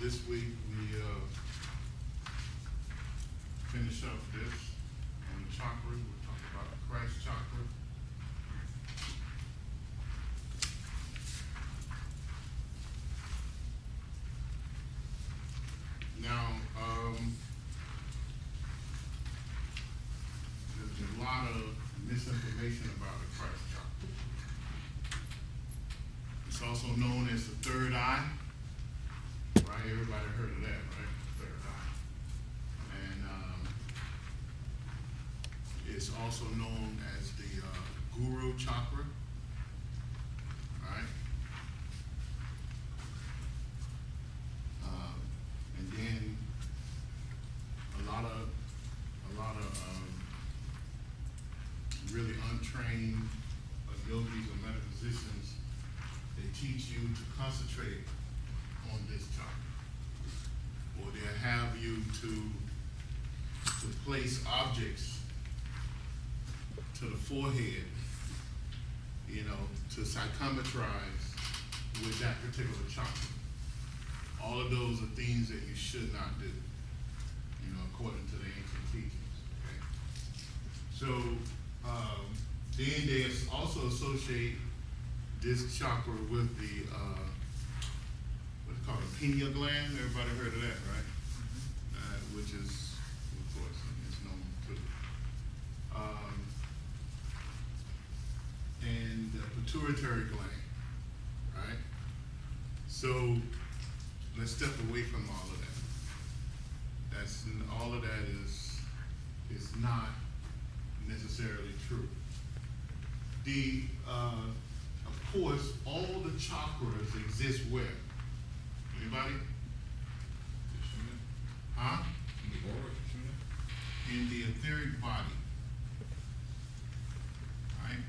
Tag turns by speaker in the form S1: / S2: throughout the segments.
S1: this week we finish up this on the chakras. We'll talk about the Christ chakra. Now, there's a lot of misinformation about the Christ chakra. It's also known as the third eye. Right, everybody heard of that, right? Third eye. And it's also known as the Guru chakra. Right? And then a lot of really untrained yogis or metaphysicians, they teach you to concentrate on this chakra, or they'll have you to place objects to the forehead, you know, to psychometrize with that particular chakra. All of those are things that you should not do, you know, according to the ancient teachings. Okay? So then they also associate this chakra with the what's called a pineal gland. Everybody heard of that, right? Which is, of course, it's known too. And the pituitary gland, right? So let's step away from all of that. All of that is not necessarily true. Of course, all the chakras exist where? Anybody? Huh? In the etheric body. Right?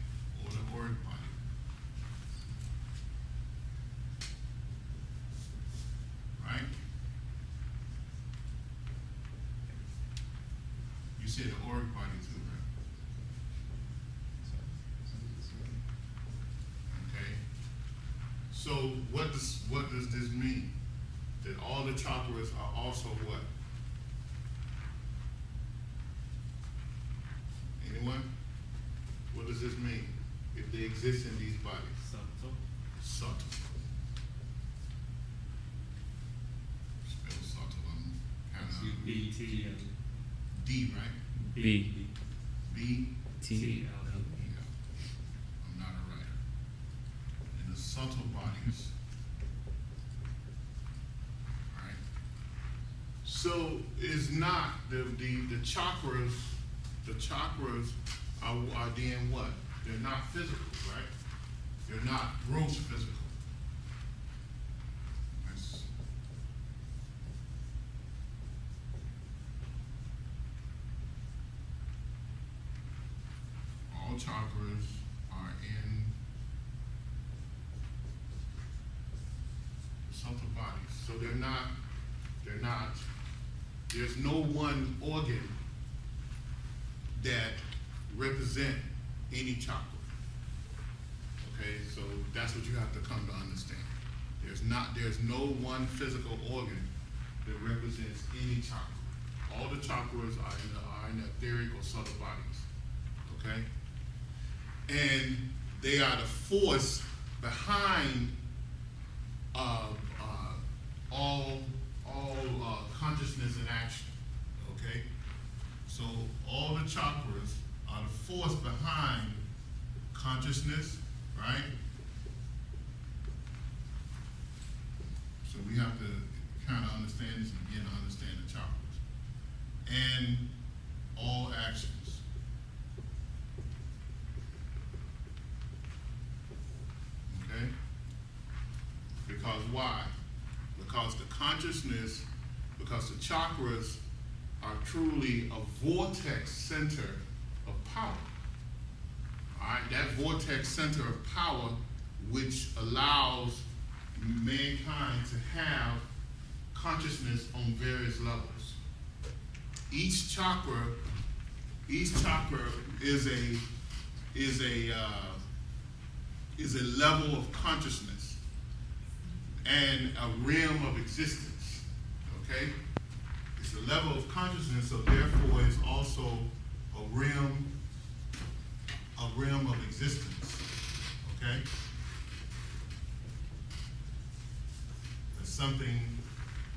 S1: Or the auric body. Right? You said the auric body too, right? Okay. So what does this mean? That all the chakras are also what? Anyone? What does this mean? If they exist in these bodies? Subtle. Spell subtle. I'm kind of
S2: B-T-L.
S1: D, right?
S2: B.
S1: B-T-L. I'm not a writer. In the subtle bodies. Right? So it's not the chakras. The chakras are then what? They're not physical, right? They're not gross physical. All chakras are in the subtle bodies. So they're not, there's no one organ that represent any chakra. Okay, so that's what you have to come to understand. There's no one physical organ that represents any chakra. All the chakras are in the etheric or subtle bodies. Okay? And they are the force behind all consciousness and action. Okay? So all the chakras are the force behind consciousness, right? So we have to kind of understand this and begin to understand the chakras. And all actions. Okay? Because why? Because the chakras are truly a vortex center of power. All right, that vortex center of power which allows mankind to have consciousness on various levels. Each chakra is a level of consciousness and a realm of existence. okay? It's a level of consciousness, so therefore it's also a realm of existence, okay? It's something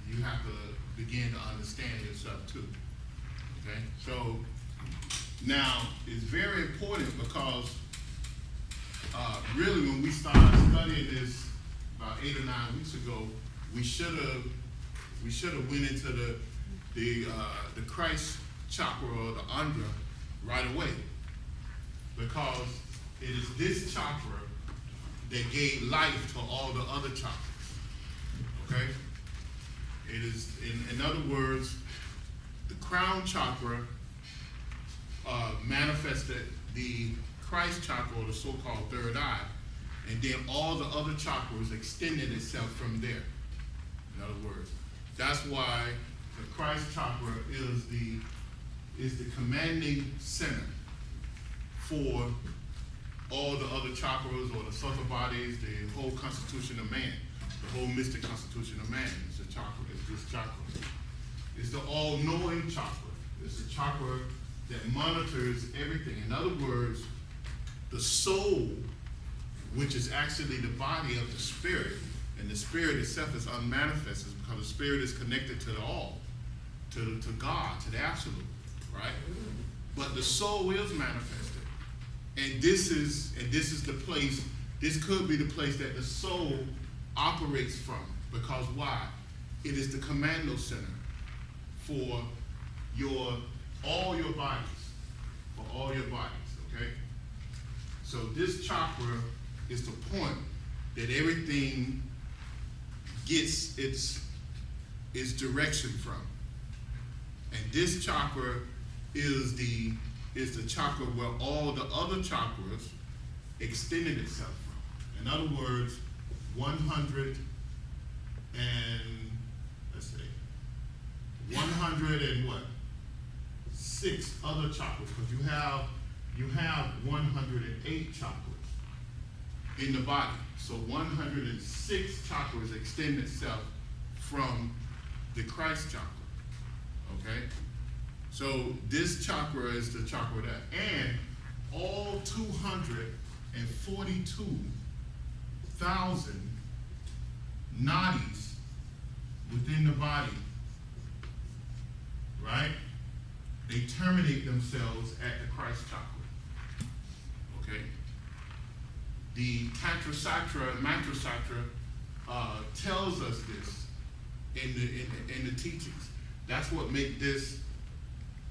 S1: you have to begin to understand yourself too, okay? So now it's very important because really when we started studying this about 8 or 9 weeks ago, we should have went into the Christ chakra or the Andra right away, because it is this chakra that gave life to all the other chakras. Okay? It is, in other words, the crown chakra manifested the Christ chakra, or the so-called third eye, and then all the other chakras extended itself from there. In other words, that's why the Christ chakra is the commanding center for all the other chakras, or the subtle bodies, the whole constitution of man, the whole mystic constitution of man is a chakra. It's this chakra. It's the all-knowing chakra. It's a chakra that monitors everything. In other words, the soul, which is actually the body of the spirit, and the spirit itself is unmanifested because the spirit is connected to the all, to God, to the absolute, right? But the soul is manifested, and this is the place. This could be the place that the soul operates from, because why? It is the commando center for all your bodies, okay? So this chakra is the point that everything gets its direction from. And this chakra is the chakra where all the other chakras extended itself from. In other words, 100 and what? 6 other chakras, because you have 108 chakras in the body. So 106 chakras extend itself from the Christ chakra. Okay? So this chakra is the chakra that, and all 242,000 nadis within the body, right? They terminate themselves at the Christ chakra. Okay? The Tantra Satra and Mantra Satra tells us this in the teachings. That's what makes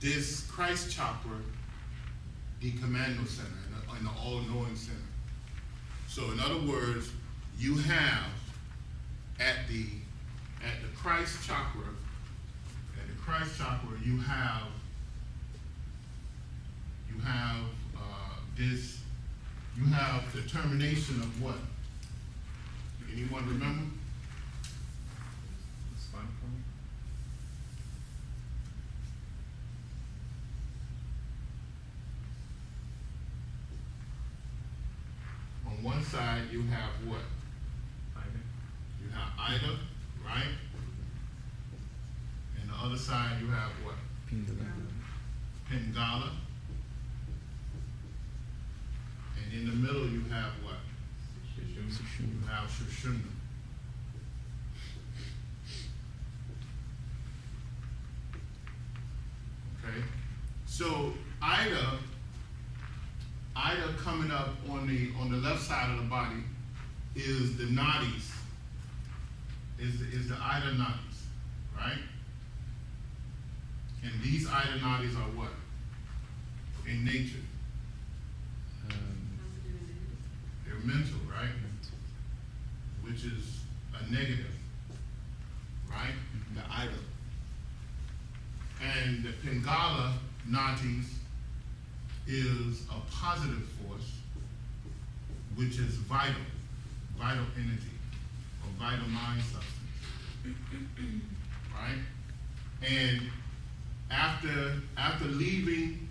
S1: this Christ chakra the commando center and the all-knowing center. So in other words, you have at the Christ chakra, you have the termination of what? Anyone remember?
S2: Spine point.
S1: On one side you have what?
S2: Ida.
S1: You have Ida, right? And the other side you have what? Pingala. And in the middle you have what? You have Sushumna. Okay? So Ida coming up on the left side of the body is the nadis, is the Ida nadis, right? And these Ida nadis are what? In nature. They're mental, right? Which is a negative, right? The Ida. And the Pingala nadis is a positive force, which is vital energy, or vital mind substance, right? And after leaving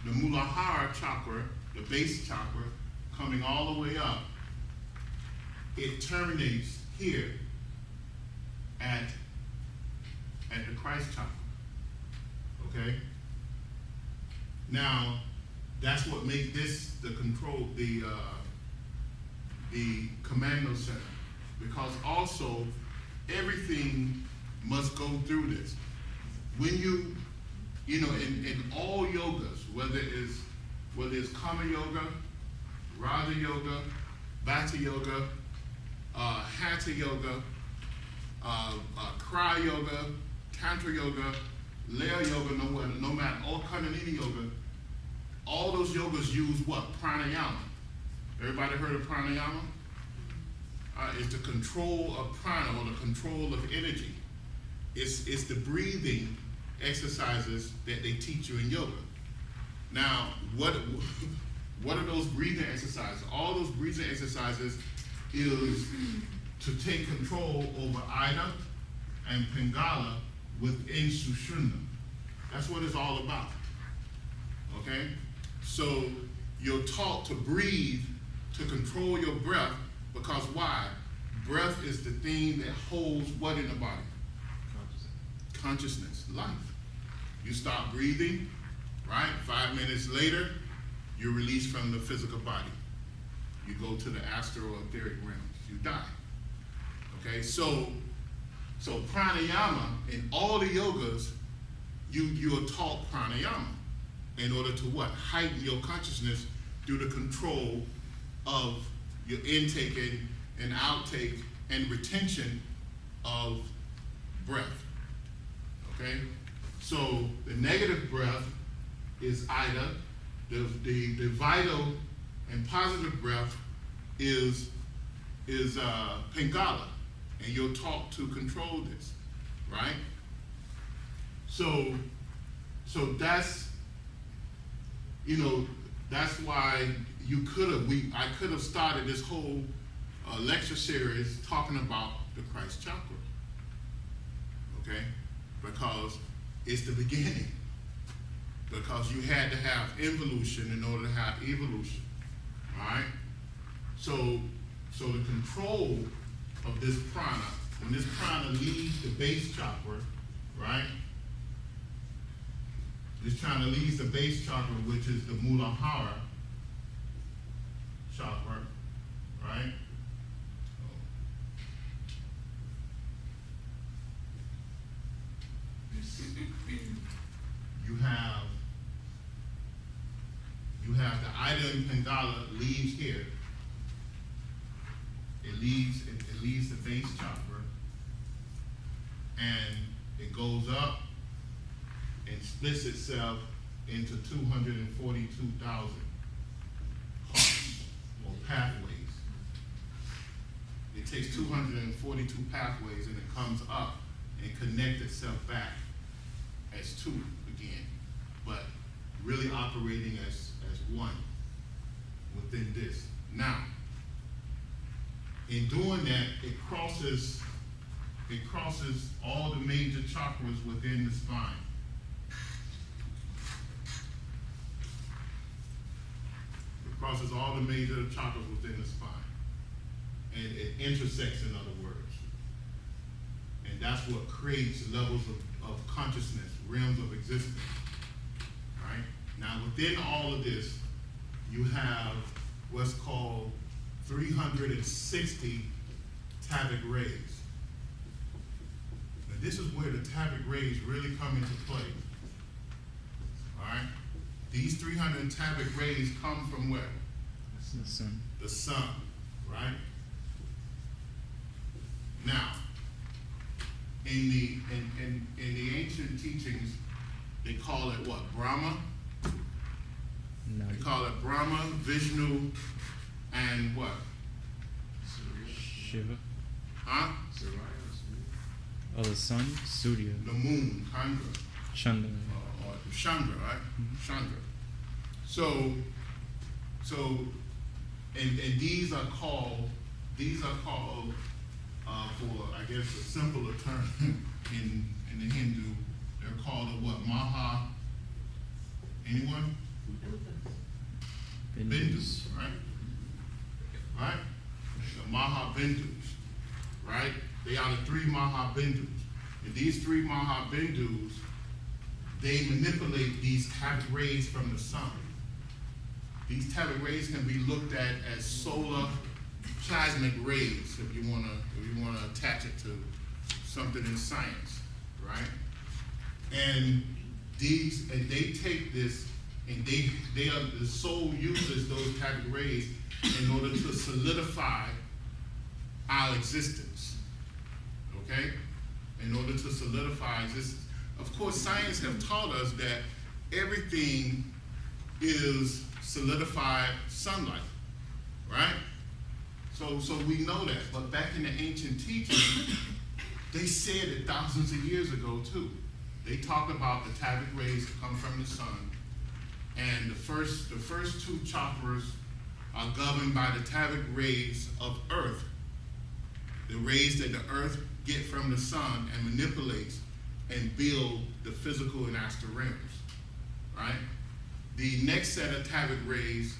S1: the Muladhara chakra, the base chakra, coming all the way up, it terminates here at at the Christ chakra. Okay? Now, that's what makes this the control, the commando center. Because also, everything must go through this. When you know, in all yogas, whether it's Karma Yoga, Raja Yoga, Bhakti Yoga, Hatha Yoga, Kri Yoga, Tantra Yoga, Laya Yoga, no matter, all Kundalini Yoga, all those yogas use what? Pranayama. Everybody heard of pranayama? It's the control of prana, or the control of energy. It's the breathing exercises that they teach you in yoga. Now, what are those breathing exercises? All those breathing exercises is to take control over Ida and Pingala within Sushumna. That's what it's all about. Okay? So you're taught to breathe, to control your breath, because why? Breath is the thing that holds what in the body? Consciousness, life. You stop breathing, right? 5 minutes later, you're released from the physical body. You go to the astral or etheric realms. You die. Okay, so pranayama, in all the yogas, you are taught pranayama in order to what? Heighten your consciousness through the control of your intake and outtake and retention of breath. Okay? So the negative breath is Ida. The vital and positive breath is Pingala. And you're taught to control this, right? So that's, that's why I could have started this whole lecture series talking about the Christ chakra, okay? Because it's the beginning. Because you had to have involution in order to have evolution, all right? So the control of this prana, when this prana leaves the base chakra, right? This prana leaves the base chakra, which is the Muladhara chakra, right? You have the Ida and Pingala leaves here. It leaves the base chakra, and it goes up and splits itself into 242,000 hearts or pathways. It takes 242 pathways and it comes up and connects itself back as two again, but really operating as one within this. Now, in doing that, it crosses all the major chakras within the spine. It crosses all the major chakras within the spine. And it intersects, in other words. And that's what creates levels of consciousness, realms of existence. Right? Now, within all of this, you have what's called 360 Tabic rays. Now, this is where the Tabic rays really come into play. All right? These 300 Tabic rays come from where?
S2: The sun.
S1: The sun, right? Now, in the ancient teachings, they call it what? Brahma?
S2: Nadi.
S1: They call it Brahma, Vishnu, and what?
S2: Shiva.
S1: Huh?
S2: Oh, the sun, Surya.
S1: The moon, Chandra.
S2: Chandra.
S1: Or Chandra, right?
S2: Mm-hmm.
S1: Chandra. So, and these are called, for, I guess, a simpler term in the Hindu, they're called what? Maha, anyone? Bindus, right? Right? The Maha Bindus, right? They are the three Maha Bindus. And these three Mahabindus, they manipulate these tablet rays from the sun. These tablet rays can be looked at as solar plasmic rays, if you wanna attach it to something in science, right? And they take this, and the soul uses those tablet rays in order to solidify our existence, okay? In order to solidify existence. Of course, science have taught us that everything is solidified sunlight, right? So we know that, but back in the ancient teachings, they said it thousands of years ago too. They talk about the tablet rays come from the sun, and the first two chakras are governed by the tablet rays of Earth, the rays that the Earth get from the sun and manipulates and build the physical and astral realms, right? The next set of tablet rays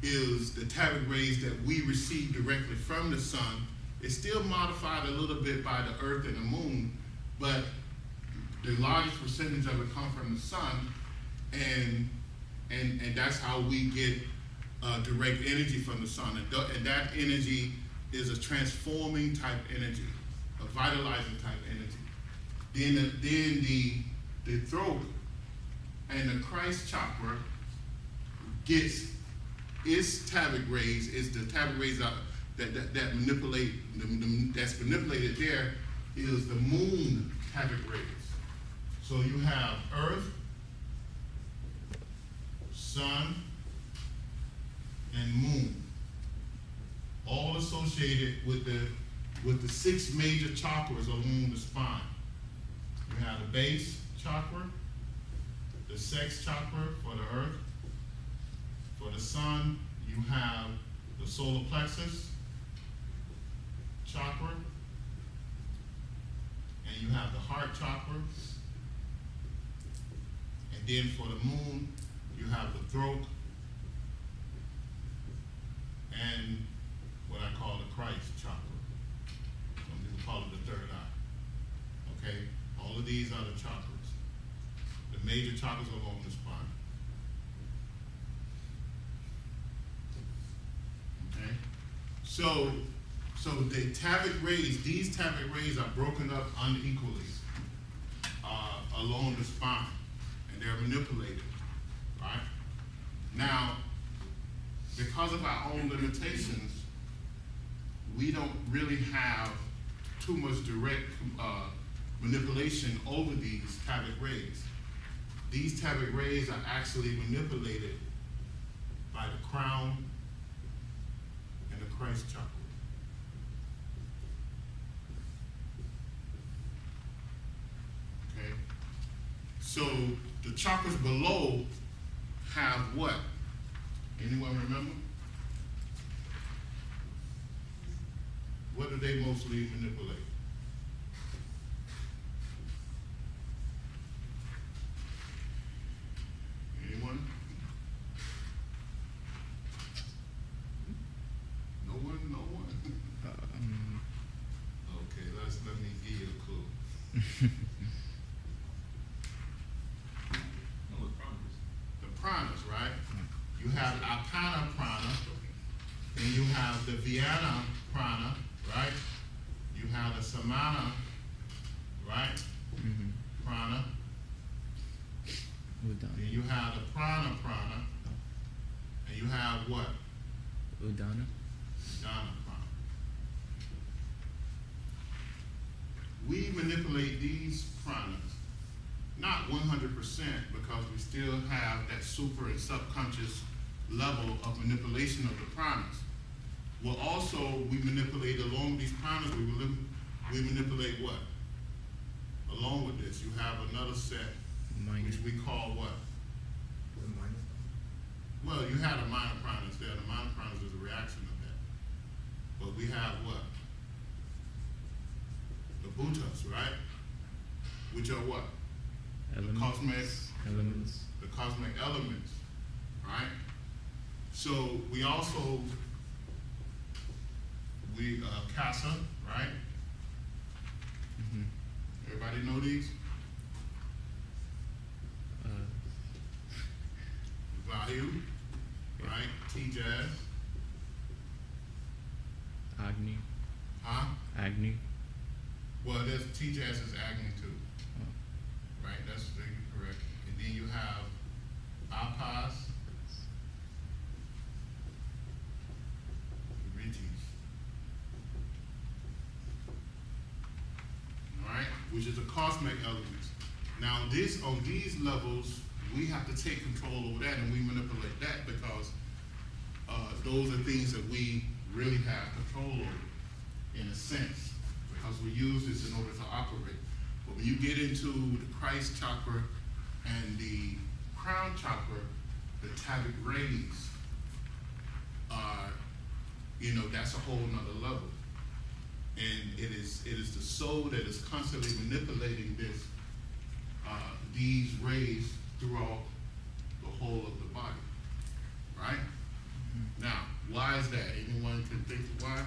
S1: is the tablet rays that we receive directly from the sun. It's still modified a little bit by the Earth and the moon, but the largest percentage of it comes from the sun, and that's how we get direct energy from the sun. And that energy is a transforming type energy, a vitalizing type energy. Then the throat and the Christ chakra gets its tablet rays, is the tablet rays that manipulate, that's manipulated there is the moon tablet rays. So you have Earth, Sun, and Moon, all associated with the six major chakras along the spine. You have the base chakra, the sex chakra for the Earth. For the Sun, you have the solar plexus chakra, and you have the heart chakra. And then for the Moon, you have the throat and what I call the Christ chakra. Some people call it the third eye. Okay? All of these are the chakras. The major chakras along the spine. Okay? So the tablet rays, these tablet rays are broken up unequally along the spine, and they're manipulated, right? Now, because of our own limitations, we don't really have too much direct manipulation over these tablet rays. These tablet rays are actually manipulated by the crown and the Christ chakra. Okay? So the chakras below have what? Anyone remember? What do they mostly manipulate? Anyone? No one? No one? Okay, let me give you a clue. The pranas, right? You have Apana prana, and you have the Vyana prana, right? You have the Samana, right?
S2: Mm-hmm.
S1: Prana.
S2: Udana.
S1: And you have the prana, and you have what?
S2: Udana.
S1: Dana prana. We manipulate these pranas, not 100%, because we still have that super and subconscious level of manipulation of the pranas. Well, also, we manipulate along these pranas, we manipulate what? Along with this, you have another set, which we call what? Well, you have the minor pranas there. The minor pranas is a reaction of that. But we have what? The bhutas, right? Which are what?
S2: Elements.
S1: The cosmic elements, right? So we also, Kasa, right?
S2: Mm-hmm.
S1: Everybody know these? Vayu, right? T-Jazz.
S2: Agni.
S1: Huh?
S2: Agni.
S1: Well, there's T-Jazz is Agni too.
S2: Oh.
S1: Right, that's correct. And then you have Apas, Ritis. Alright, which is the cosmic elements. Now this on these levels, we have to take control over that and we manipulate that because those are things that we really have control over in a sense, because we use this in order to operate. But when you get into the Christ chakra and the crown chakra, the Tabic rays are, that's a whole nother level. And it is the soul that is constantly manipulating these rays throughout the whole of the body, right? Mm-hmm. Now, why is that? Anyone can think of why?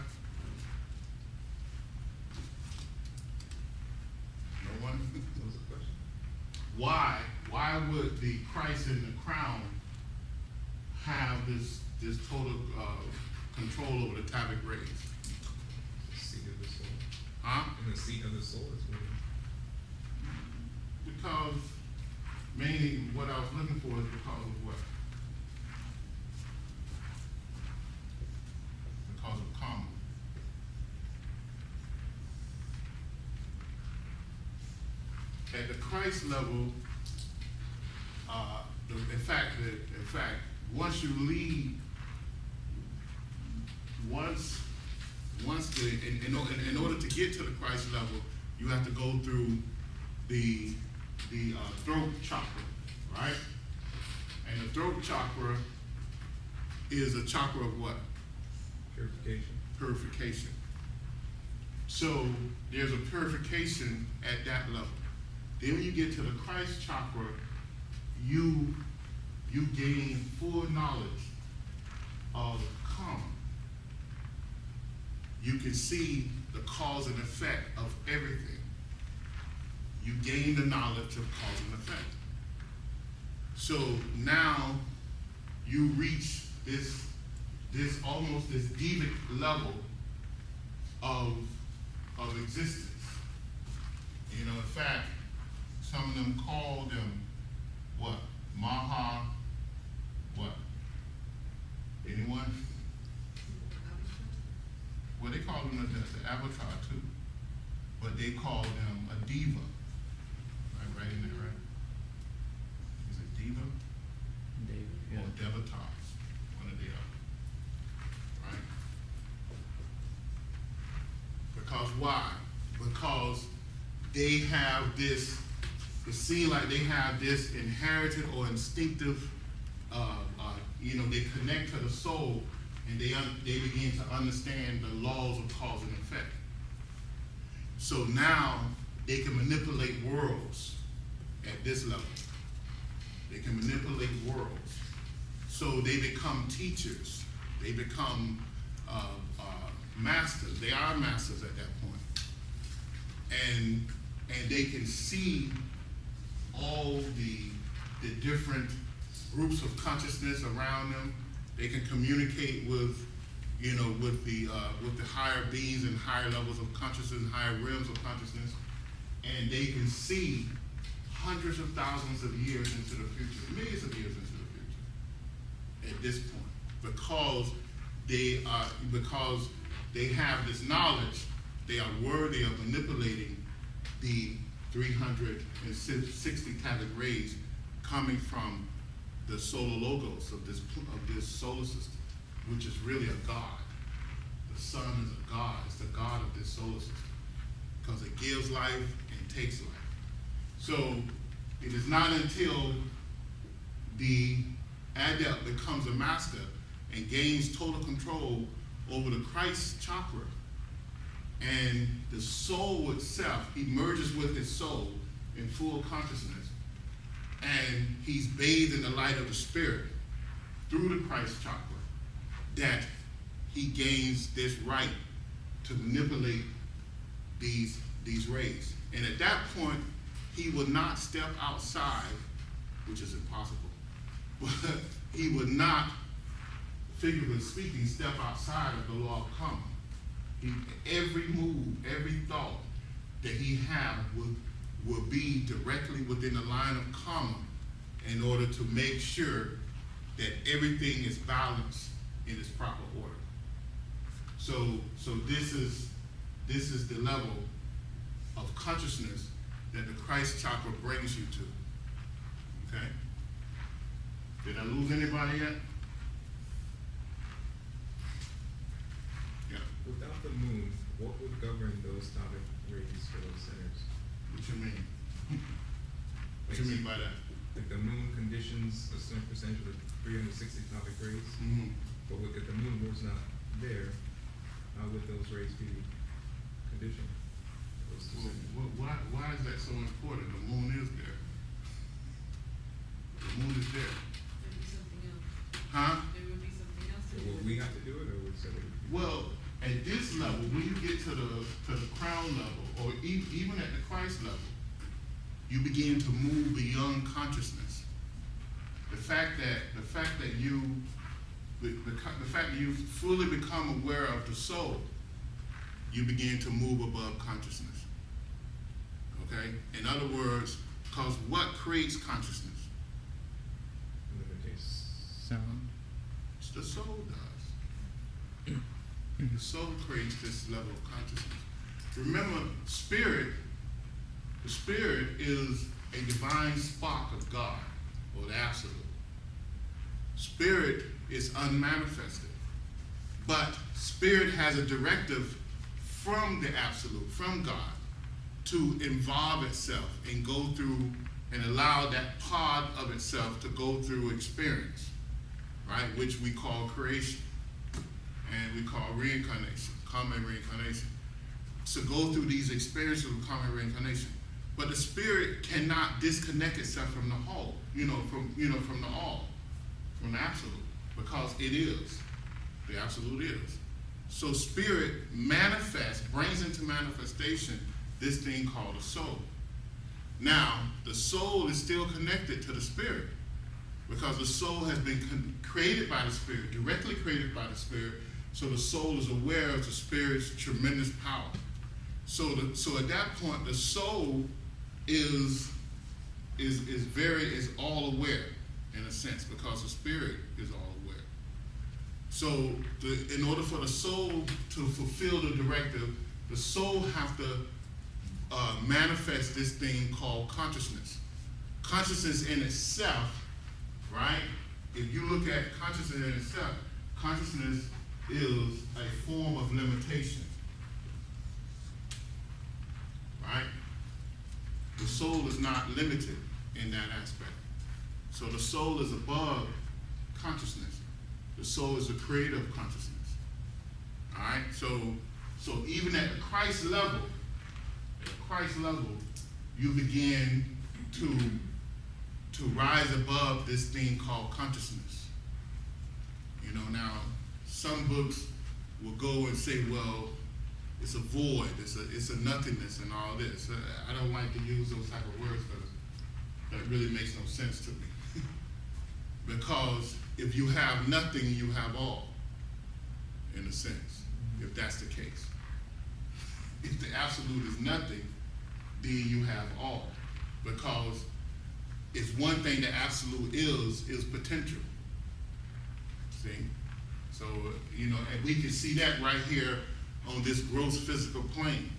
S1: No one?
S3: What was the question?
S1: Why would the Christ in the crown have this total control over the Tabic rays?
S3: The seat of the soul.
S1: Huh?
S3: And the seat of the soul is moving.
S1: Because mainly what I was looking for is because of what? Because of karma. At the Christ level, in fact, once you leave, in order to get to the Christ level, you have to go through the throat chakra, right? And the throat chakra is a chakra of what?
S3: Purification.
S1: Purification. So there's a purification at that level. Then when you get to the Christ chakra, you gain full knowledge of karma. You can see the cause and effect of everything. You gain the knowledge of cause and effect. So now you reach this almost this devic level of existence. In fact, some of them call them what? Maha, what? Anyone? Well, they call them the avatar too, but they call them a diva. Right in there, right? Is it diva?
S2: David.
S1: Or
S2: Yeah.
S1: devatar? One of the other. Right? Because why? Because they have this, it seems like they have this inherited or instinctive, they connect to the soul and they begin to understand the laws of cause and effect. So now they can manipulate worlds at this level. They can manipulate worlds. So they become teachers. They become masters. They are masters at that point. And they can see all the different groups of consciousness around them. They can communicate with the higher beings and higher levels of consciousness and higher realms of consciousness. And they can see hundreds of thousands of years into the future, millions of years into the future at this point. Because they have this knowledge, they are worthy of manipulating the 360 Tabic rays coming from the solar logos of this solar system, which is really a god. The sun is a god. It's the god of this solar system because it gives life and takes life. So it is not until the adept becomes a master and gains total control over the Christ chakra, and the soul itself, he merges with his soul in full consciousness, and he's bathed in the light of the spirit through the Christ chakra, that he gains this right to manipulate these these rays. And at that point, he would not step outside, which is impossible, but he would not, figuratively speaking, step outside of the law of karma. Every move, every thought that he had would be directly within the line of karma in order to make sure that everything is balanced in its proper order. So this is the level of consciousness that the Christ chakra brings you to. Okay? Did I lose anybody yet? Yeah.
S3: Without the moon, what would govern those atomic rays for those centers?
S1: What you mean? What you mean by that?
S3: Like the moon conditions a certain percentage of the 360 atomic rays,
S1: Mm-hmm.
S3: but if the moon was not there, how would those rays be conditioned? Those two centers?
S1: Why is that so important? The moon is there. The moon is there.
S4: There'd be something else.
S1: Huh?
S4: There would be something else to
S3: So
S4: do.
S3: would we have to do it, or would somebody?
S1: Well, at this level, when you get to the crown level, or even at the Christ level, you begin to move beyond consciousness. The fact that you fully become aware of the soul, you begin to move above consciousness. Okay? In other words, because what creates consciousness?
S3: Limitations.
S2: Sound.
S1: The soul does. The soul creates this level of consciousness. Remember, the spirit is a divine spark of God, or the absolute. Spirit is unmanifested, but spirit has a directive from the absolute, from God, to involve itself and go through and allow that part of itself to go through experience, right, which we call creation and we call reincarnation, karma and reincarnation. So go through these experiences of karma and reincarnation. But the spirit cannot disconnect itself from the whole, from the all, from the absolute, because it is. The absolute is. So spirit manifests, brings into manifestation this thing called a soul. Now, the soul is still connected to the spirit, because the soul has been created by the spirit, directly created by the spirit, so the soul is aware of the spirit's tremendous power. So at that point, the soul is all aware in a sense, because the spirit is all aware. So in order for the soul to fulfill the directive, the soul have to manifest this thing called consciousness. Consciousness in itself, right? If you look at consciousness in itself, consciousness is a form of limitation, right? The soul is not limited in that aspect. So the soul is above consciousness. The soul is the creator of consciousness. All right? So even at the Christ level, you begin to rise above this thing called consciousness. Now some books will go and say, well, it's a void, it's a nothingness and all this. I don't like to use those type of words because that really makes no sense to me. Because if you have nothing, you have all, in a sense, if that's the case. If the absolute is nothing, then you have all. Because it's one thing that absolute is potential. See? So, and we can see that right here on this gross physical plane.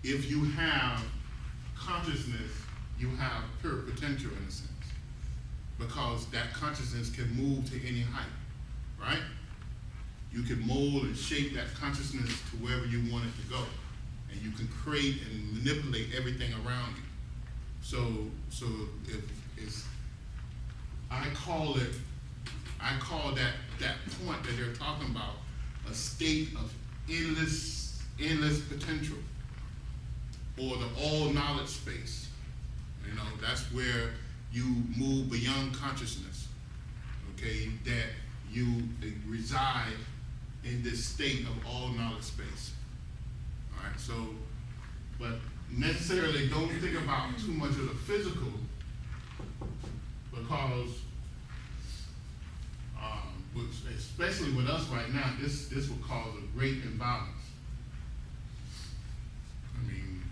S1: If you have consciousness, you have pure potential in a sense. Because that consciousness can move to any height, right? You can mold and shape that consciousness to wherever you want it to go. And you can create and manipulate everything around you. So if it's, I call that point that they're talking about a state of endless potential, or the all knowledge space. That's where you move beyond consciousness. Okay, that you reside in this state of all knowledge space. All right, but necessarily don't think about too much of the physical, because especially with us right now, this will cause a great imbalance. I mean,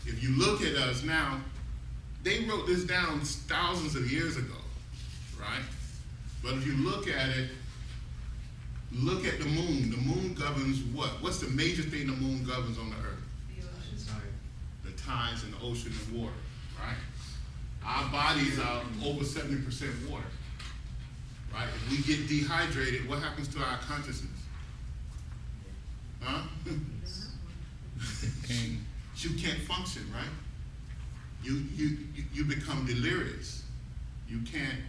S1: if you look at us now, they wrote this down thousands of years ago, right? But if you look at it, look at the moon. The moon governs what? What's the major thing the moon governs on the earth?
S4: The ocean.
S1: The tides in the ocean and water, right? Our bodies are over 70% water, right? If we get dehydrated, what happens to our consciousness? Huh?
S2: King.
S1: You can't function, right? You become delirious. You can't,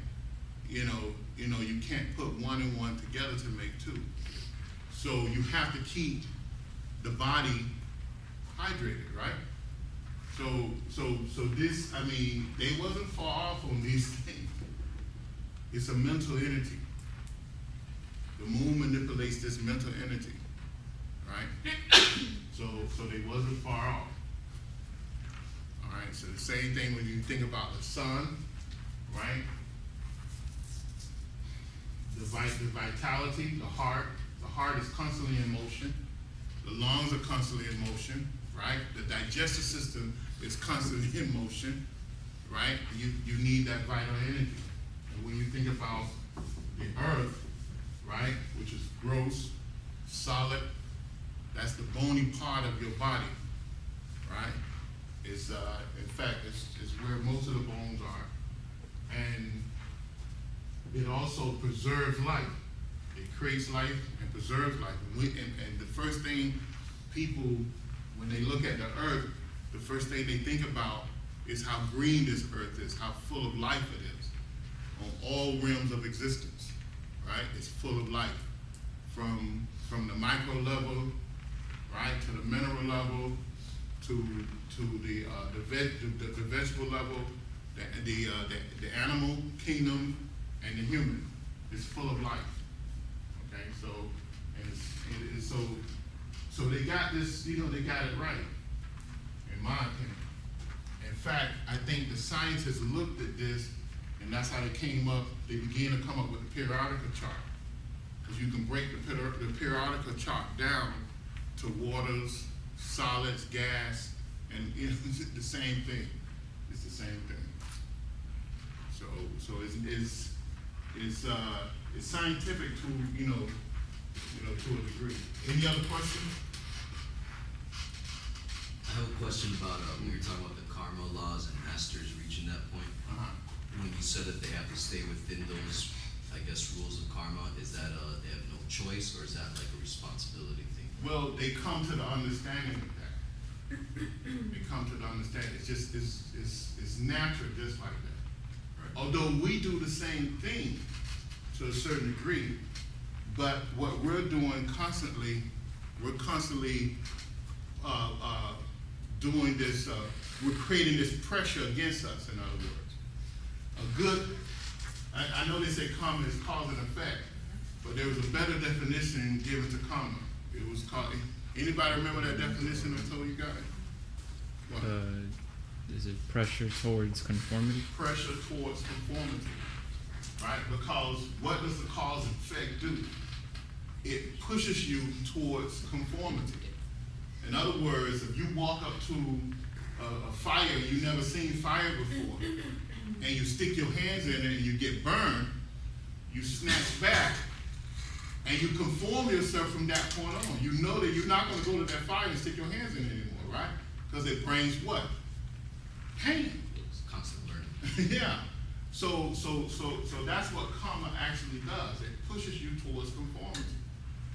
S1: you can't put one and one together to make two. So you have to keep the body hydrated, right? So this, I mean, they wasn't far off on these things. It's a mental entity. The moon manipulates this mental entity, right? So they wasn't far off. All right, so the same thing when you think about the sun, right? The vitality, the heart is constantly in motion. The lungs are constantly in motion, right? The digestive system is constantly in motion, right? You need that vital energy. And when you think about the earth, right, which is gross, solid, that's the bony part of your body, right? It's in fact, it's where most of the bones are. And it also preserves life. It creates life and preserves life. And the first thing people, when they look at the earth, the first thing they think about is how green this earth is, how full of life it is, on all realms of existence, right? It's full of life, from the micro level, right, to the mineral level, to the vegetable level, the animal kingdom, and the human. Is full of life. Okay, so they got this, they got it right, in my opinion. In fact, I think the scientists looked at this, and that's how they began to come up with the periodical chart. Because you can break the periodical chart down to waters, solids, gas, and it's the same thing. It's the same thing. So it's scientific to to a degree. Any other questions?
S5: I have a question about when you're talking about the karma laws and masters reaching that point. When you said that they have to stay within those, I guess, rules of karma, is that they have no choice, or is that like a responsibility thing?
S1: Well, they come to the understanding of that. They come to the understanding. It's just it's natural, just like that. Right. Although we do the same thing to a certain degree, but what we're doing constantly, we're constantly doing this. We're creating this pressure against us. In other words, I know they say karma is cause and effect, but there was a better definition given to karma. It was called. Anybody remember that definition I told you guys? What?
S2: Is it pressure towards conformity?
S1: Pressure towards conformity, right? Because what does the cause and effect do? It pushes you towards conformity. In other words, if you walk up to a fire, you've never seen fire before, and you stick your hands in it and you get burned, you snatch back, and you conform yourself from that point on. You know that you're not going to go to that fire and stick your hands in it anymore, right? Because it brings what? Pain.
S5: It's constant learning.
S1: Yeah. So that's what karma actually does. It pushes you towards conformity.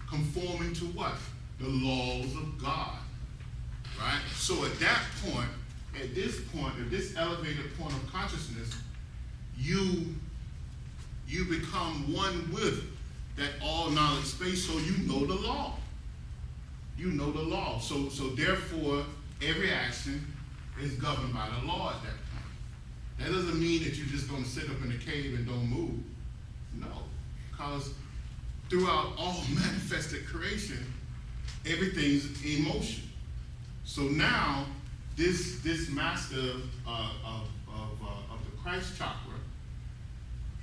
S1: Conforming to what? The laws of God. Right? So at that point, at this elevated point of consciousness, you become one with that all knowledge space, so you know the law. You know the law. So therefore, every action is governed by the law at that point. That doesn't mean that you're just going to sit up in a cave and don't move. No. Because throughout all manifested creation, everything's in motion. So now, this master of the Christ chakra,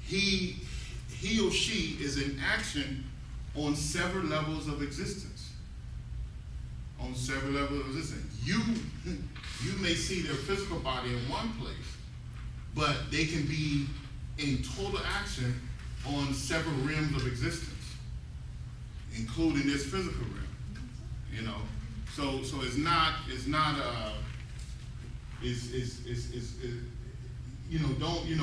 S1: he or she is in action on several levels of existence. On several levels of existence. You may see their physical body in one place, but they can be in total action on several realms of existence, including this physical realm. You know, so it's not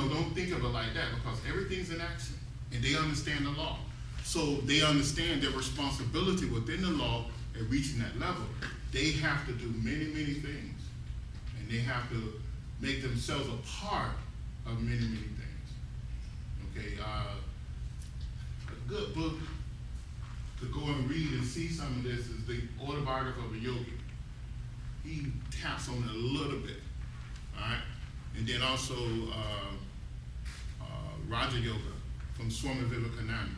S1: don't think of it like that, because everything's in action and they understand the law. So they understand their responsibility within the law at reaching that level. They have to do many, many things, and they have to make themselves a part of many, many things. Okay, a good book to go and read and see some of this is the Autobiography of a Yogi. He taps on it a little bit, all right? And then also Raja Yoga from Swami Vivekananda.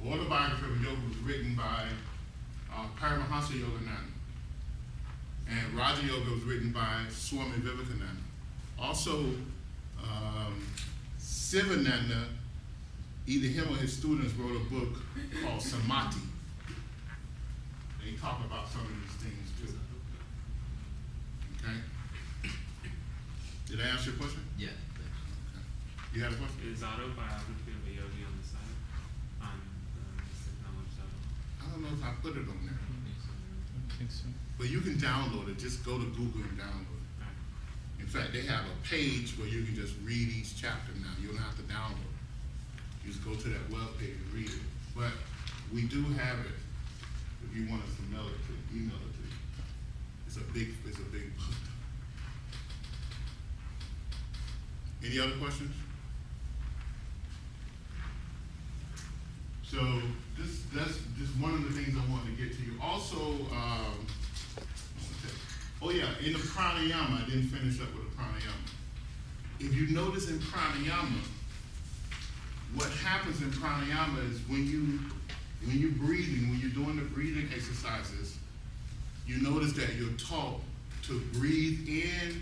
S1: The Autobiography of a Yogi was written by Paramahansa Yogananda. And Raja Yoga was written by Swami Vivekananda. Also, Sivananda, either him or his students wrote a book called Samadhi. They talk about some of these things too. Okay? Did I answer your question?
S5: Yeah.
S1: Okay. You had a question?
S6: Is Autobiography of a Yogi on the site? On the Mystic Knowledge Zone?
S1: I don't know if I put it on there.
S2: I don't think so.
S1: But you can download it. Just go to Google and download it.
S6: Alright.
S1: In fact, they have a page where you can just read each chapter now. You don't have to download it. You just go to that web page and read it. But we do have it if you want us to email it to you. It's a big book. Any other questions? So that's just one of the things I wanted to get to you. Also, in the pranayama, I didn't finish up with the pranayama. If you notice in pranayama, what happens in pranayama is when you're breathing, when you're doing the breathing exercises, you notice that you're taught to breathe in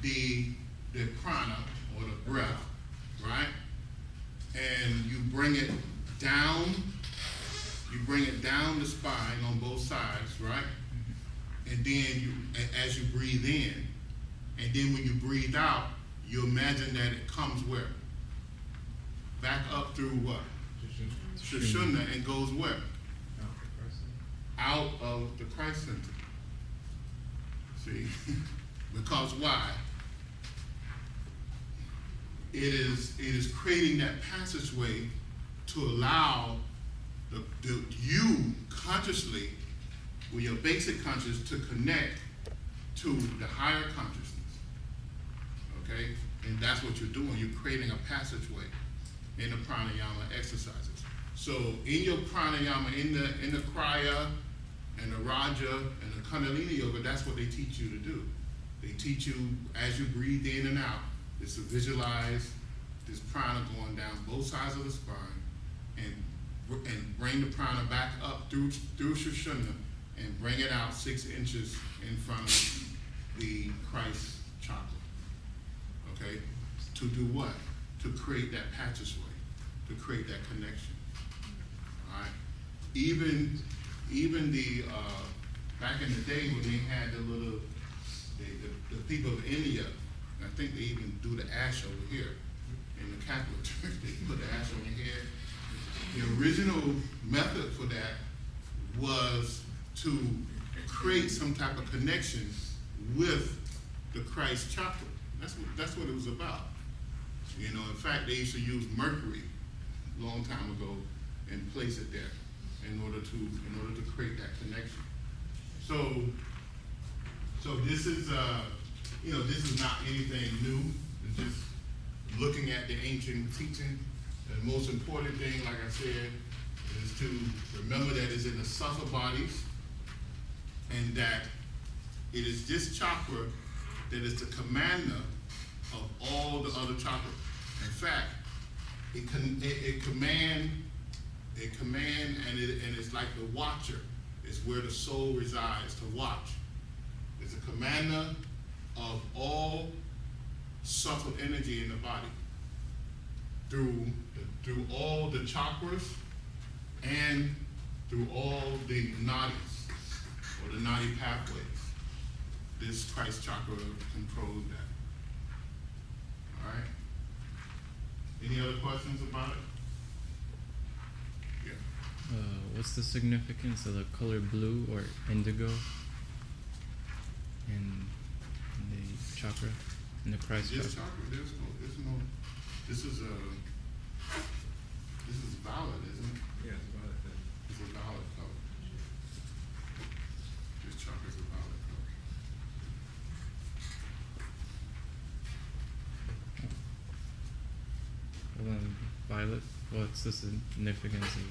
S1: the prana, or the breath, right? And you bring it down the spine on both sides, right? And then as you breathe in, and then when you breathe out, you imagine that it comes where? Back up through what? Sushumna, and goes where? Out of the Christ center. See? Because why? It is creating that passageway to allow you consciously, with your basic consciousness, to connect to the higher consciousness. Okay? And that's what you're doing. You're creating a passageway in the pranayama exercises. So in your pranayama, in the Kriya and the Raja and the Kundalini Yoga, that's what they teach you to do. They teach you, as you breathe in and out, is to visualize this prana going down both sides of the spine and bring the prana back up through Sushumna and bring it out 6 inches in front of the Christ chakra. Okay? To do what? To create that passageway, to create that connection. All right? Even the back in the day when they had the people of India, I think they even do the ash over here in the Catholic Church. They put the ash on your head. The original method for that was to create some type of connection with the Christ chakra. That's what it was about. You know, in fact, they used to use mercury a long time ago and place it there in order to create that connection. So this is this is not anything new. It's just looking at the ancient teaching. The most important thing, like I said, is to remember that it's in the subtle bodies, and that it is this chakra that is the commander of all the other chakras. In fact, it command, and it's like the watcher. It's where the soul resides to watch It's a commander of all subtle energy in the body through all the chakras and through all the nadis or the Nadi pathways. This Christ chakra controls that. All right. Any other questions about it? Yeah.
S2: What's the significance of the color blue or indigo in the chakra, in the Christ
S1: This
S2: chakra?
S1: chakra, there's no, this is valid, isn't it?
S3: Yeah, it's about that.
S1: It's a valid color. This chakra is a valid color.
S2: Well, then, violet. What's the significance of?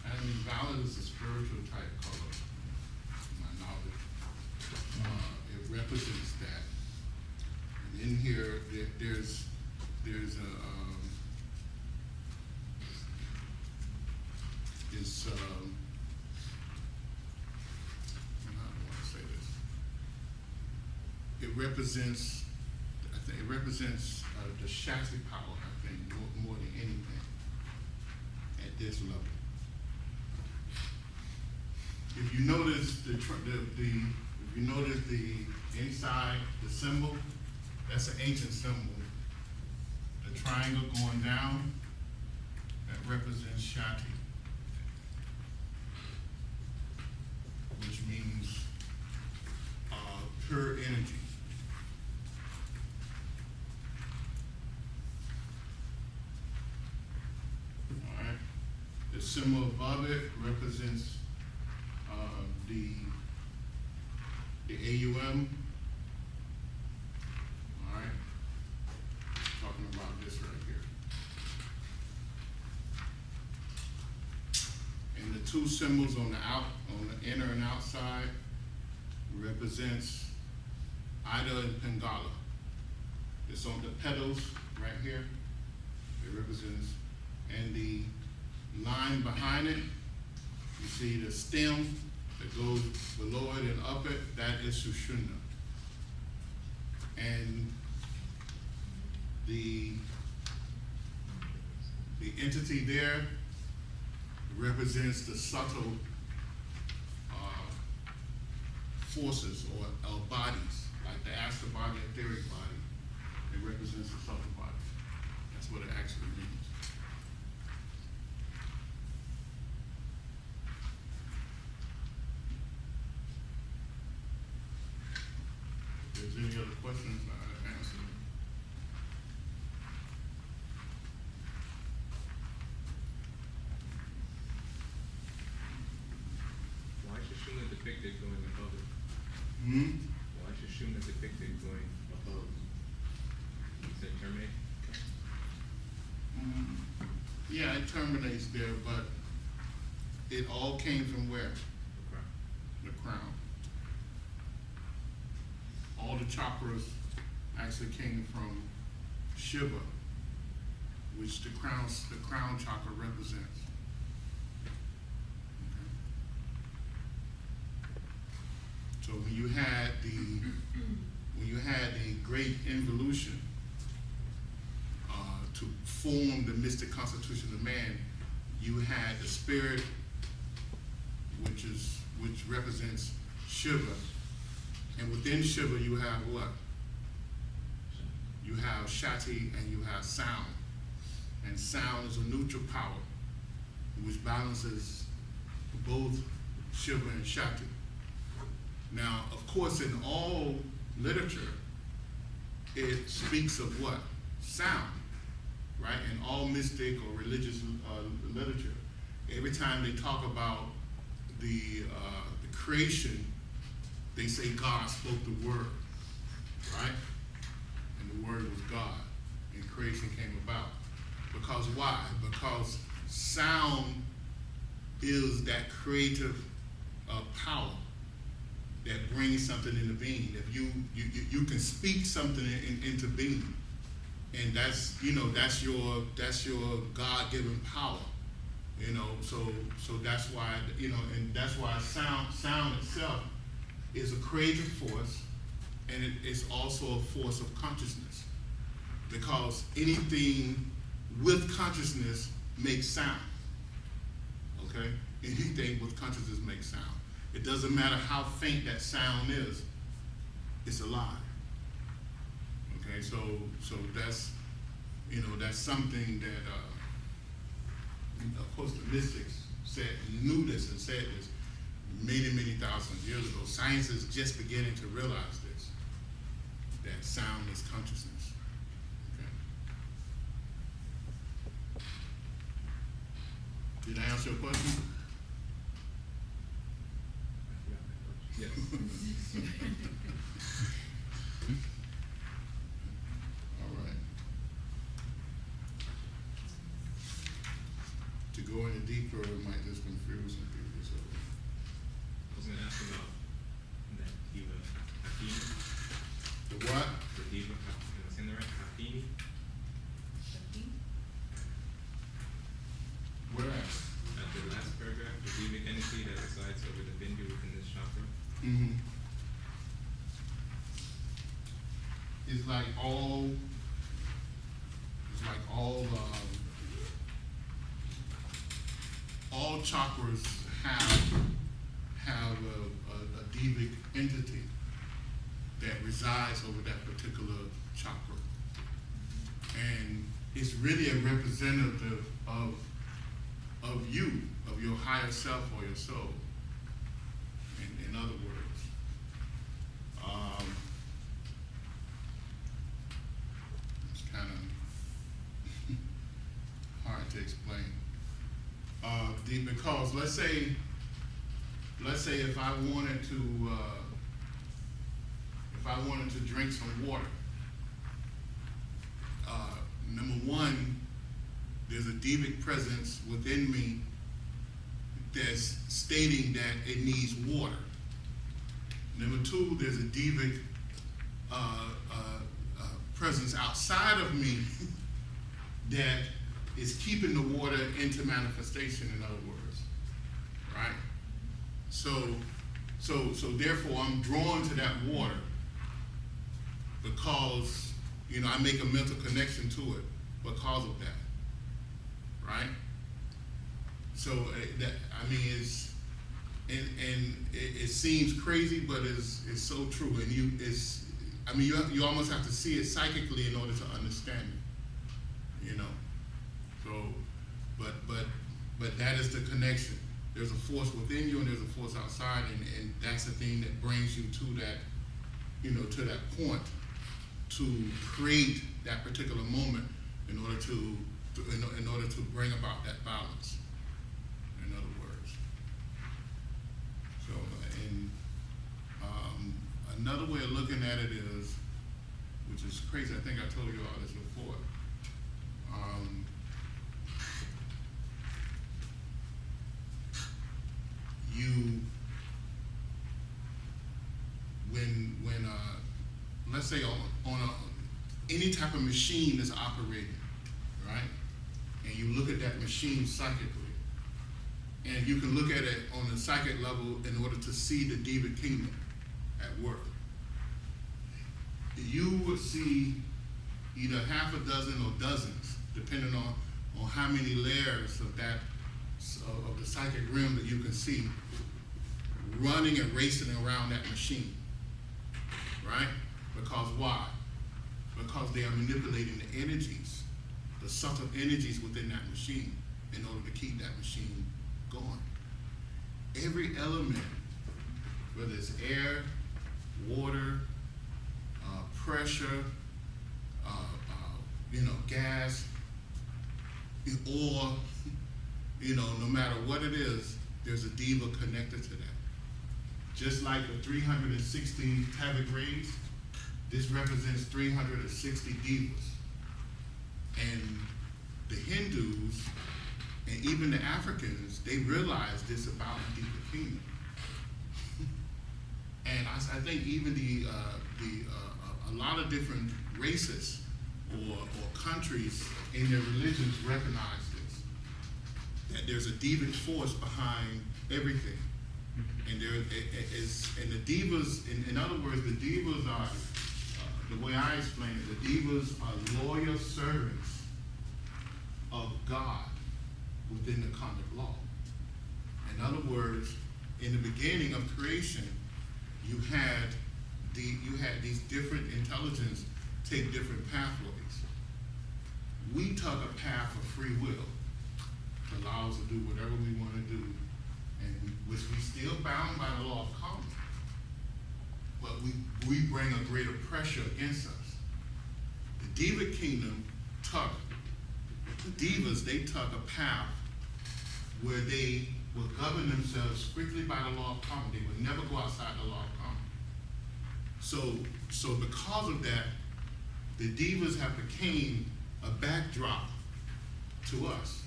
S1: I mean, violet is a spiritual type color, to my knowledge. It represents that. And in here, there's how do I want to say this? It represents, I think, the Shakti power, I think, more than anything at this level. If you notice if you notice the inside, the symbol, that's an ancient symbol. The triangle going down, that represents Shakti, which means pure energy. All right. The symbol above it represents the AUM. All right. Talking about this right here. And the two symbols on the inner and outside represents Ida and Pingala. It's on the petals right here. It represents, and the line behind it, you see the stem that goes below it and up it, that is Sushumna. And the entity there represents the subtle forces or bodies, like the astral body, etheric body. It represents the subtle body. That's what it actually means. If there's any other questions, I answer them.
S3: Why is Shishuna depicted going above it? Why is Shishuna depicted going above? Is it terminate?
S1: Yeah, it terminates there, but it all came from where?
S3: The crown.
S1: The crown. All the chakras actually came from Shiva, which the crown chakra represents. Okay. So when you had the great involution to form the mystic constitution of man, you had the spirit, which represents Shiva. And within Shiva, you have what? You have Shakti and you have sound. And sound is a neutral power, which balances both Shiva and Shakti. Now, of course, in all literature, it speaks of what? Sound, right? In all mystic or religious literature, every time they talk about the creation, they say God spoke the word, right? And the word was God, and creation came about. Because why? Because sound is that creative power that brings something into being. If you can speak something into being, and that's your God-given power You know, so that's why, you know, and that's why sound itself is a creative force, and it's also a force of consciousness, because anything with consciousness makes sound. Okay, anything with consciousness makes sound. It doesn't matter how faint that sound is; it's alive. Okay, so that's, you know, that's something that, of course, the mystics knew this and said this many thousands of years ago. Science is just beginning to realize this, that sound is consciousness. Okay. Did I answer your question?
S3: I forgot my question.
S1: Yes. All right. To go any deeper, it might just confuse some people. So,
S3: I was gonna ask about that diva Hakimi.
S1: the what?
S3: The diva, am I saying that right? Hakimi?
S1: Where at?
S3: At the last paragraph, the devic entity that resides over the bindu within this chakra.
S1: Mm-hmm. It's like all chakras have a devic entity that resides over that particular chakra, and it's really a representative of you, of your higher self or your soul. In other words, it's kind of hard to explain. Because let's say if I wanted to drink some water, number one, there's a devic presence within me that's stating that it needs water. Number two, there's a devic presence outside of me that is keeping the water into manifestation, in other words, right? So therefore I'm drawn to that water because, you know, I make a mental connection to it because of that, right? So that, I mean, it seems crazy, but it's so true, and you almost have to see it psychically in order to understand it, you know. So, but that is the connection. There's a force within you and there's a force outside, and that's the thing that brings you to that, you know, to that point to create that particular moment in order to bring about that balance, in other words. So, and another way of looking at it is, which is crazy, I think I told you all this before, when let's say on any type of machine that's operating, right? And you look at that machine psychically, and you can look at it on a psychic level in order to see the devic kingdom at work. You would see either half a dozen or dozens, depending on how many layers of that of the psychic realm that you can see, running and racing around that machine, right? Because why? Because they are manipulating the energies, the subtle energies within that machine in order to keep that machine going. Every element, whether it's air, water, pressure, gas, or, no matter what it is, there's a diva connected to that. Just like the 360 Tavic rays, this represents 360 divas. And the Hindus and even the Africans, they realize this about the deeper kingdom. And I think even a lot of different races or countries in their religions recognize this, that there's a deviant force behind everything. And the divas, in other words, the divas are, the way I explain it, the divas are loyal servants of God within the karmic law. In other words, in the beginning of creation, you had these different intelligences take different pathways. We took a path of free will to allow us to do whatever we want to do, and which we still bound by the law of karma. But we bring a greater pressure against us. The Diva kingdom took, the Divas, they took a path where they would govern themselves strictly by the law of karma. They would never go outside the law of karma. So because of that, the Divas have became a backdrop to us,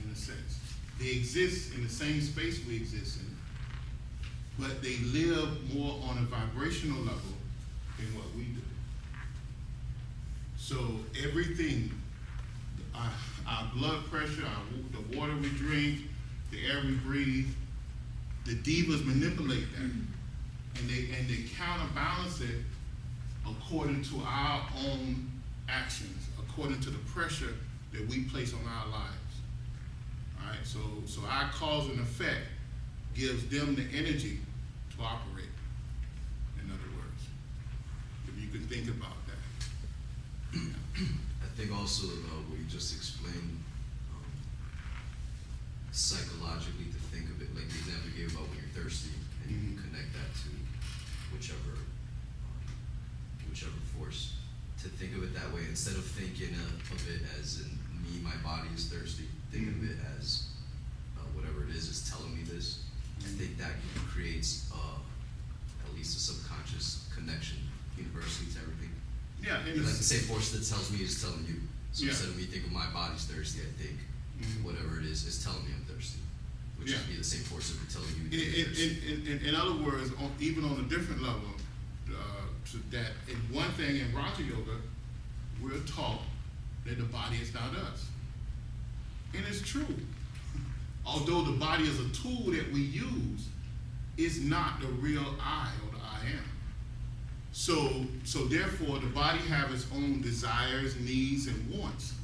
S1: in a sense. They exist in the same space we exist in, but they live more on a vibrational level than what we do. So everything, our blood pressure, the water we drink, the air we breathe, the Divas manipulate that, and they counterbalance it according to our own actions, according to the pressure that we place on our lives. All right, so our cause and effect gives them the energy to operate, in other words, if you can think about that.
S5: I think also what you just explained, psychologically to think of it, like the example you gave about when you're thirsty, and you can connect that to whichever force. To think of it that way, instead of thinking of it as in me, my body is thirsty, think of it as whatever it is telling me this. I think that creates at least a subconscious connection universally to everything.
S1: Yeah, and
S5: Like the same force that tells me is telling you. So
S1: Yeah.
S5: instead of me thinking my body's thirsty, I think whatever it is telling me I'm thirsty, which
S1: Yeah.
S5: would be the same force that would tell you you're thirsty.
S1: In other words, even on a different level, that in one thing in Raja Yoga, we're taught that the body is not us. And it's true. Although the body is a tool that we use, it's not the real I or the I am. So therefore, the body have its own desires, needs, and wants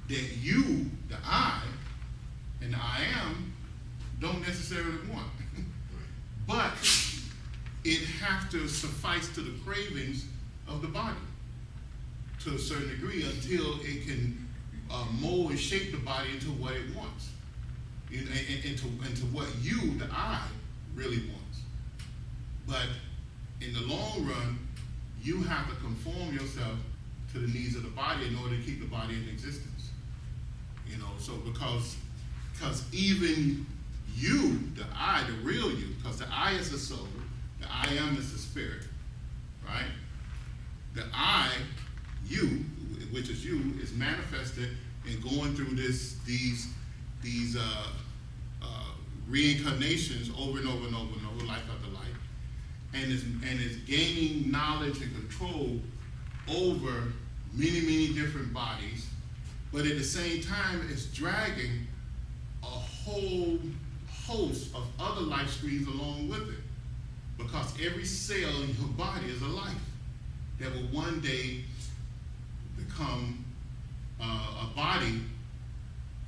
S1: that you, the I, and the I am don't necessarily want. But it have to suffice to the cravings of the body to a certain degree until it can mold and shape the body into what it wants, into what you, the I, really wants. But in the long run, you have to conform yourself to the needs of the body in order to keep the body in existence. So because even you, the I, the real you, because the I is the soul, the I am is the spirit, right? The I, you, which is you, is manifested in going through these reincarnations over and over and over and over, life after life, and is gaining knowledge and control over many, many different bodies, but at the same time, it's dragging a whole host of other life streams along with it. Because every cell in your body is a life that will one day become a body,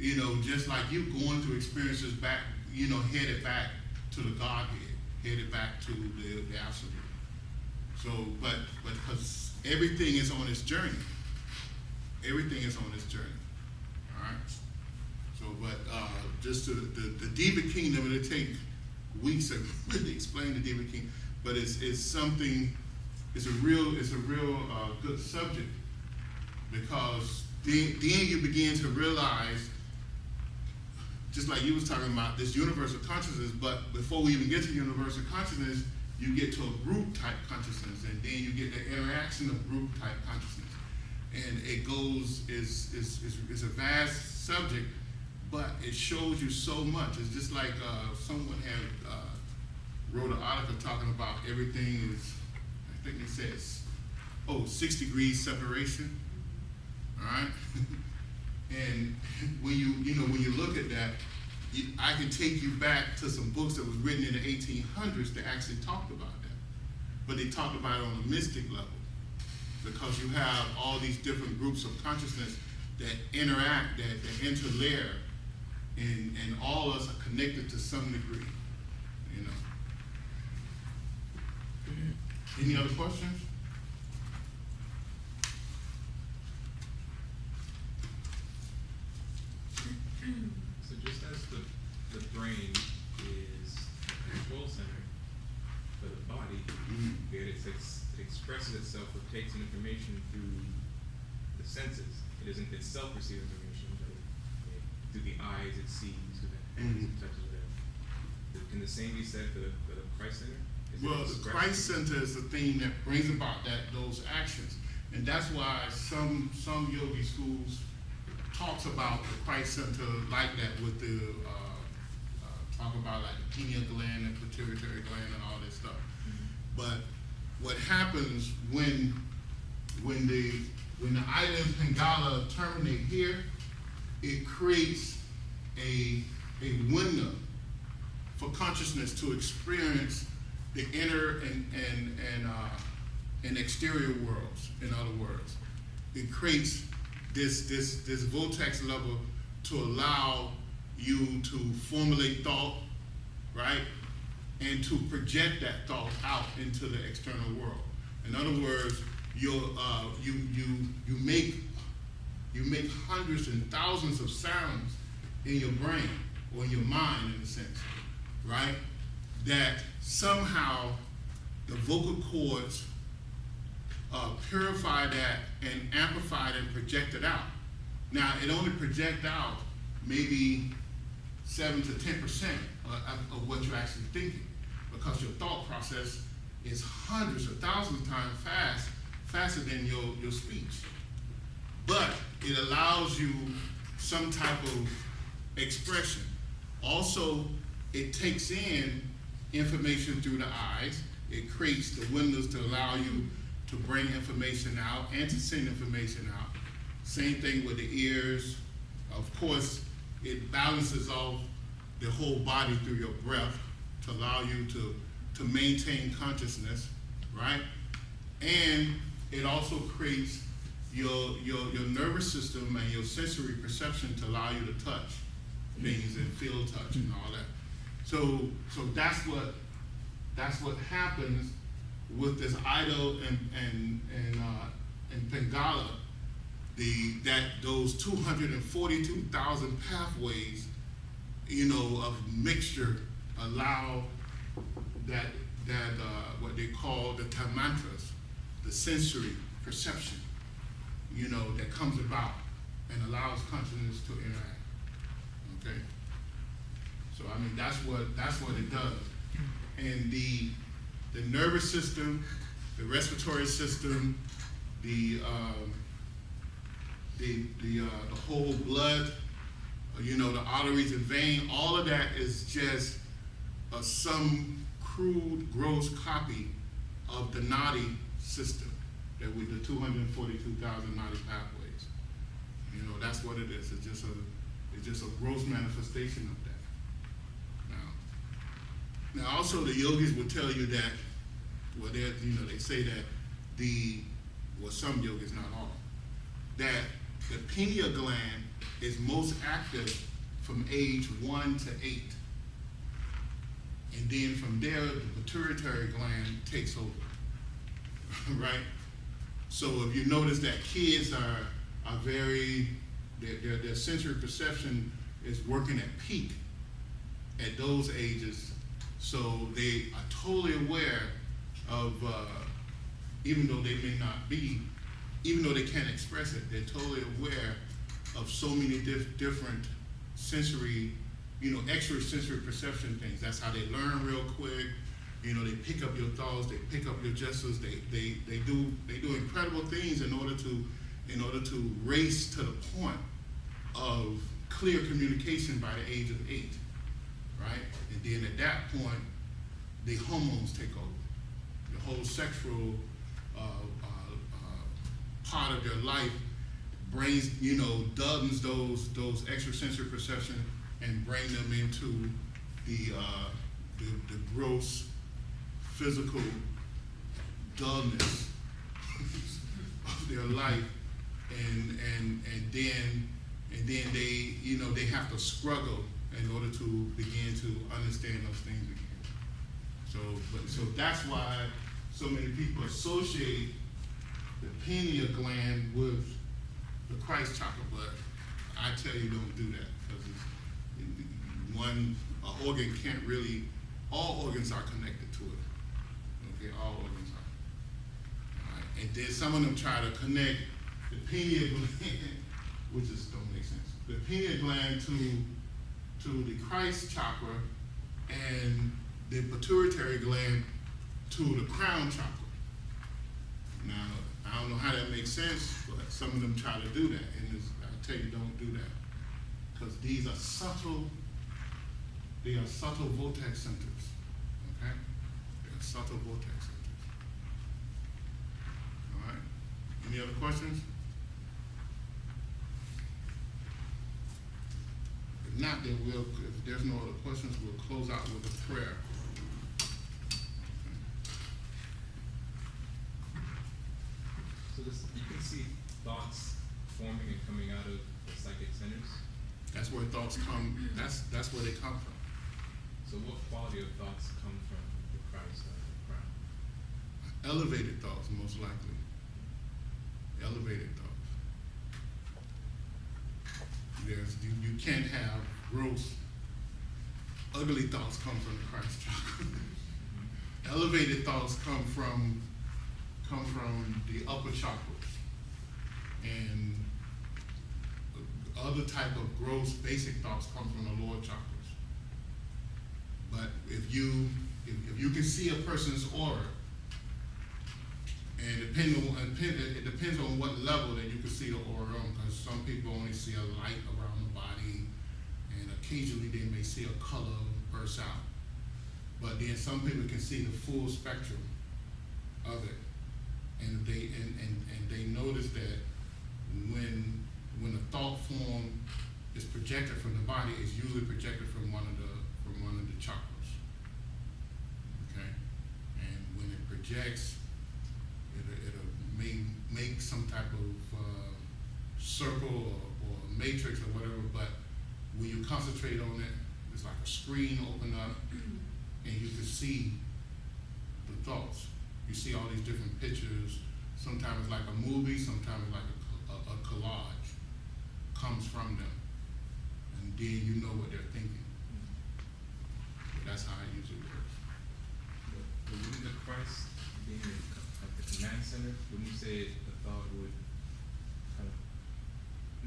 S1: just like you going through experiences back, headed back to the Godhead, headed back to the Absolute. So, but because everything is on its journey. Everything is on its journey. All right? So, but just the Diva Kingdom, it'll take weeks to really explain the Diva King, but it's a real good subject, because then you begin to realize, just like you was talking about, this universal consciousness, but before we even get to universal consciousness, you get to a group type consciousness, and then you get the interaction of group type consciousness. And it goes, it's a vast subject, but it shows you so much. It's just like someone had wrote an article talking about everything is, I think it says, 6 degrees separation. All right? And when you look at at that, I can take you back to some books that was written in the 1800s that actually talked about that. But they talked about it on a mystic level, because you have all these different groups of consciousness that interact, that interlayer, and all of us are connected to some degree, you know. Any other questions?
S3: So just as the brain is a control center for the body, yet it expresses itself or takes in information through the senses. It doesn't itself receive information, but through the eyes it sees, through the hands it touches, whatever. Can the same be said for the Christ center?
S1: Well, the Christ Center is the thing that brings about those actions. And that's why some yogi schools talks about the Christ Center like that, with the, talk about like the pineal gland and pituitary gland and all this stuff. But what happens when the ida and pingala terminate here, it creates a window for consciousness to experience the inner and exterior worlds. In other words, it creates this vortex level to allow you to formulate thought, right, and to project that thought out into the external world. In other words, you make hundreds and thousands of sounds in your brain or in your mind, in a sense, right? That somehow the vocal cords purify that and amplify it and project it out. Now, it only projects out maybe 7 to 10% of what you're actually thinking, because your thought process is hundreds or thousands of times faster than your speech. But it allows you some type of expression. Also, it takes in information through the eyes. It creates the windows to allow you to bring information out and to send information out. Same thing with the ears. Of course, it balances off the whole body through your breath to allow you to maintain consciousness, right? And it also creates your nervous system and your sensory perception to allow you to touch things and feel touch and all that. So that's what happens with this idol and Pingala. Those 242,000 pathways, of mixture allow that what they call the tamantras, the sensory perception, that comes about and allows consciousness to interact. Okay. So I mean that's what it does. And the nervous system, the respiratory system, the whole blood, the arteries and vein, all of that is just some crude, gross copy of the Nadi system, that with the 242,000 Nadi pathways. That's what it is. It's just a gross manifestation of that. Now also the yogis will tell you that, they say that some yogis, not all, that the pineal gland is most active from age 1 to 8. And then from there, the pituitary gland takes over, right? So if you notice that kids are very, their sensory perception is working at peak at those ages. So they are totally aware of, even though they may not be, even though they can't express it, they're totally aware of so many different sensory, extra sensory perception things. That's how they learn real quick. They pick up your thoughts, they pick up your gestures, they do incredible things in order to race to the point of clear communication by the age of 8, right? And then at that point, the hormones take over. The whole sexual part of their life brings, dumbs those extrasensory perception and bring them into the gross physical dullness of their life, and then they, you know, they have to struggle in order to begin to understand those things again. So that's why so many people associate the pineal gland with the Christ chakra, but I tell you, don't do that, because one organ can't really. All organs are connected to it. Okay, all organs are. All right. And then some of them try to connect the pineal gland, which just don't make sense. The pineal gland to the Christ chakra, and the pituitary gland to the crown chakra. Now, I don't know how that makes sense, but some of them try to do that, and I tell you, don't do that, because these are subtle. They are subtle vortex centers. Okay, they are subtle vortex centers. All right. Any other questions? If not, then if there's no other questions, we'll close out with a prayer.
S3: So this, you can see thoughts forming and coming out of the psychic centers.
S1: That's where thoughts come. That's where they come from.
S3: So what quality of thoughts come from the Christ or the crown?
S1: Elevated thoughts, most likely. Elevated thoughts. You can't have gross, ugly thoughts come from the Christ chakra. Elevated thoughts come from the upper chakras, and other type of gross, basic thoughts come from the lower chakras. But if you can see a person's aura, and it depends on what level that you can see the aura on, because some people only see a light around the body, and occasionally they may see a color burst out. But then some people can see the full spectrum of it, and they notice that when a thought form is projected from the body, it's usually projected from one of the chakras. Okay, and when it projects, it'll make some type of circle or matrix or whatever. But when you concentrate on it, it's like a screen open up, and you can see the thoughts. You see all these different pictures. Sometimes it's like a movie, sometimes it's like a collage comes from them, and then you know what they're thinking. That's how it usually works.
S3: But wouldn't the Christ being like the command center, wouldn't you say the thought would kind of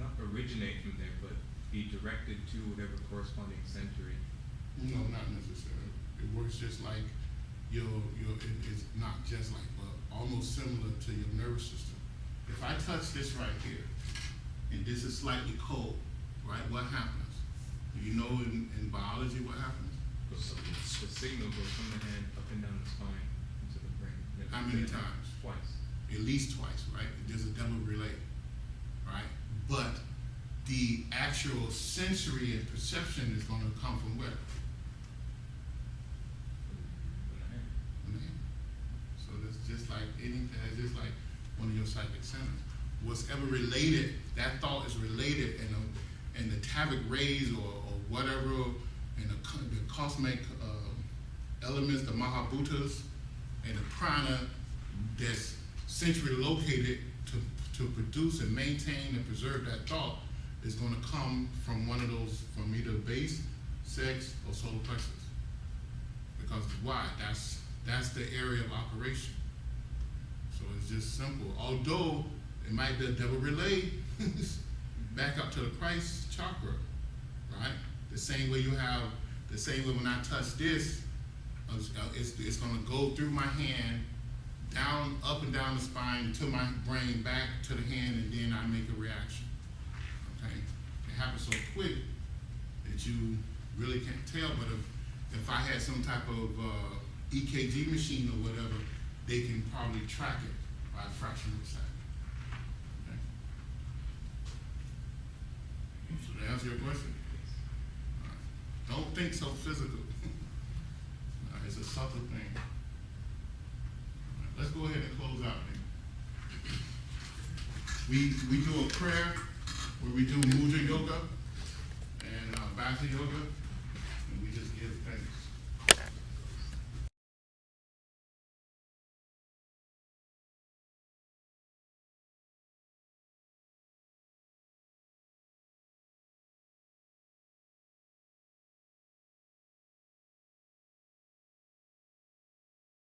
S3: not originate from there, but be directed to whatever corresponding center it?
S1: No, not necessarily. It works just like it's not just like, but almost similar to your nervous system. If I touch this right here, and this is slightly cold, right, what happens? You know in biology what happens?
S3: The signal goes from the hand up and down the spine into the brain.
S1: How many times?
S3: Twice.
S1: At least twice, right? There's a double relay, right? But the actual sensory and perception is going to come from where? From the hand. So that's just like anything. It's just like one of your psychic centers. What's ever related, that thought is related, and the Tavic rays or whatever, and the cosmic elements, the Mahabhutas, and the prana that's centrally located to produce and maintain and preserve that thought is going to come from one of those, from either base, sex, or solar plexus. Because why? That's the area of operation. So it's just simple. Although it might be a double relay back up to the Christ chakra, right? The same way when I touch this, it's going to go through my hand, down, up and down the spine, to my brain, back to the hand, and then I make a reaction. Okay? It happens so quick that you really can't tell, but if I had some type of EKG machine or whatever, they can probably track it by a fraction of a second. Okay? So to answer your question? Don't think so physical. It's a subtle thing. All right, let's go ahead and close out then. We do a prayer where we do mudra yoga and Bhatha yoga, and we just give